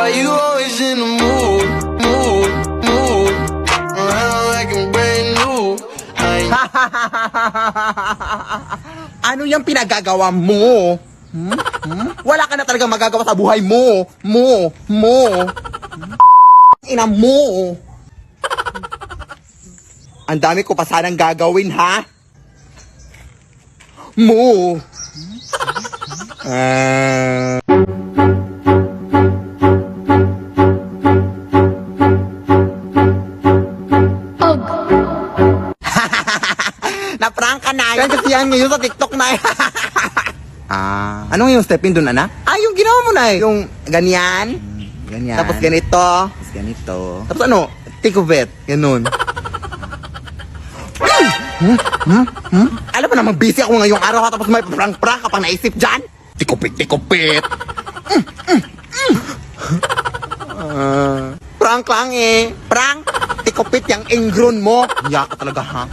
Why you always in the mood? Around like I'm brand new. Ano yung pinagagawa mo? Wala ka na talagang magagawa sa buhay mo. Ina mo. Ang dami ko pa sanang gagawin, ha? Mo. Na-prank ka na. Yan kasi yan ngayon sa TikTok na. Anong yung step in dun, anak? Yung ginawa mo na yung ganyan. Ganyan. Tapos ganito. Tapos ganito. Tapos ano? Tikubet. Ganun. Alam mo namang busy ako ngayong araw tapos may prank-prank ka pang naisip dyan? Tikupit. Prank lang eh. Prank. Tikupit yung ingron mo. Hiya ka talaga, ha?